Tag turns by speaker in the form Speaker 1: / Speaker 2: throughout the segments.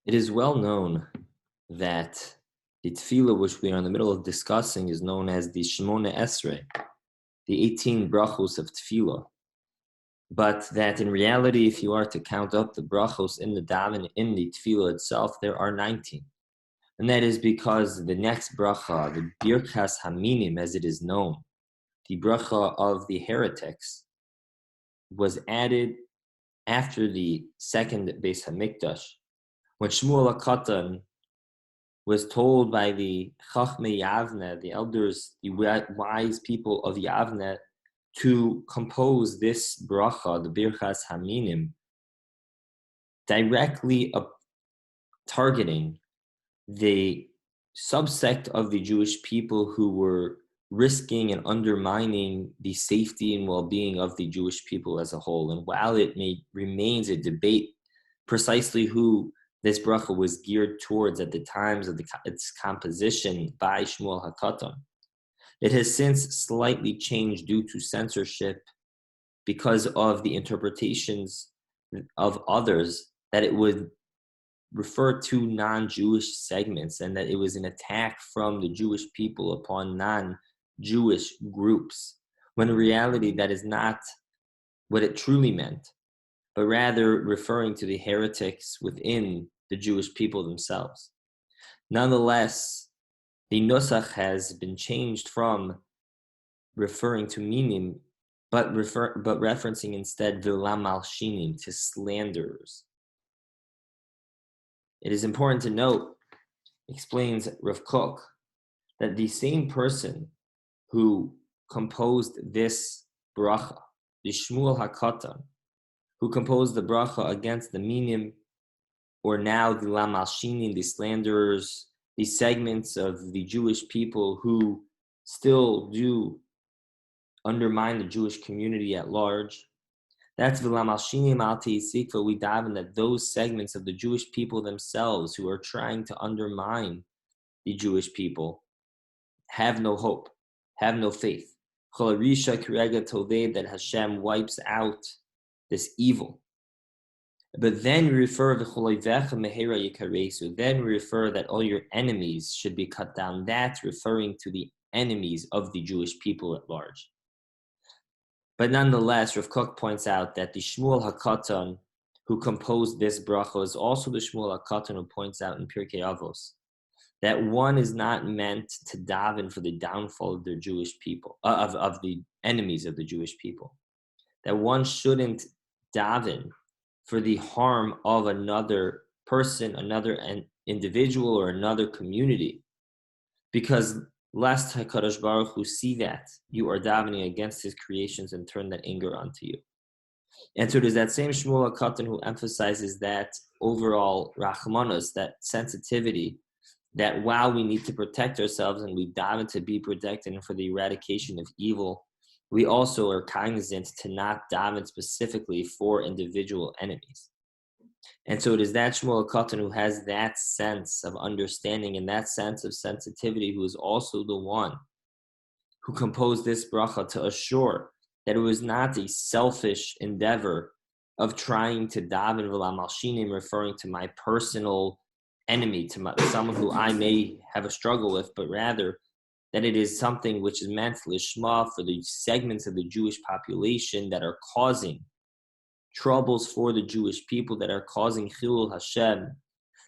Speaker 1: It is well known that the tefillah, which we are in the middle of discussing, is known as the Shemona Esrei, the 18 brachos of tefillah. But that in reality, if you are to count up the brachos in the daven, in the tefillah itself, there are 19. And that is because the next bracha, the Birkas Haminim, as it is known, the bracha of the heretics, was added after the second Beis Hamikdash, when Shmuel HaKatan was told by the Chachmei Yavne, the elders, the wise people of Yavne, to compose this bracha, the Birchas Haminim, directly targeting the subsect of the Jewish people who were risking and undermining the safety and well-being of the Jewish people as a whole. And while it remains a debate precisely who this bracha was geared towards at the times of its composition by Shmuel HaKatan, it has since slightly changed due to censorship because of the interpretations of others that it would refer to non-Jewish segments and that it was an attack from the Jewish people upon non-Jewish groups, when in reality that is not what it truly meant, but rather referring to the heretics within the Jewish people themselves. Nonetheless, the nusach has been changed from referring to minim, but referencing instead v'lam malshinim, to slanderers. It is important to note, explains Rav Kook, that the same person who composed this bracha, the Shmuel HaKatan, who composed the bracha against the minim, or now the lam malshinim, the slanderers, the segments of the Jewish people who still do undermine the Jewish community at large. That's v'lam malshinim al teisikva. We daven that those segments of the Jewish people themselves who are trying to undermine the Jewish people have no hope, have no faith. That Hashem wipes out this evil. But then we refer that all your enemies should be cut down. That's referring to the enemies of the Jewish people at large. But nonetheless, Rav Kook points out that the Shmuel HaKatan who composed this bracha is also the Shmuel HaKatan who points out in Pirkei Avos that one is not meant to daven for the downfall of their Jewish people, of the enemies of the Jewish people. That one shouldn't daven for the harm of another person, another individual, or another community, because lest HaKadosh Baruch Hu see that you are davening against his creations and turn that anger onto you. And so it is that same Shmuel HaKatan who emphasizes that overall rachmanos, that sensitivity, that while we need to protect ourselves and we daven to be protected and for the eradication of evil, we also are cognizant to not daven specifically for individual enemies. And so it is that Shmuel HaKatan who has that sense of understanding and that sense of sensitivity, who is also the one who composed this bracha to assure that it was not a selfish endeavor of trying to daven v'lam malshinim, referring to my personal enemy, to someone who I may have a struggle with, but rather that it is something which is meant lishma for the segments of the Jewish population that are causing troubles for the Jewish people, that are causing chilul Hashem,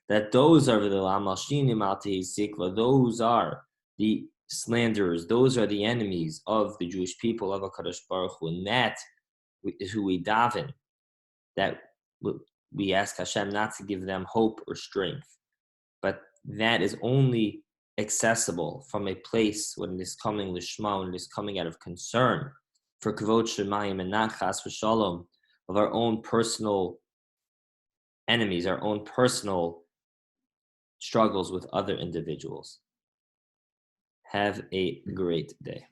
Speaker 1: that those are the lam malshinim al teisikva, those are the slanderers, those are the enemies of the Jewish people of HaKadosh Baruch Hu, and that is who we daven, that we ask Hashem not to give them hope or strength, but that is only accessible from a place when it is coming lishma, when it is coming out of concern for kavod shemayim and not chas v'shalom of our own personal enemies, our own personal struggles with other individuals. Have a great day.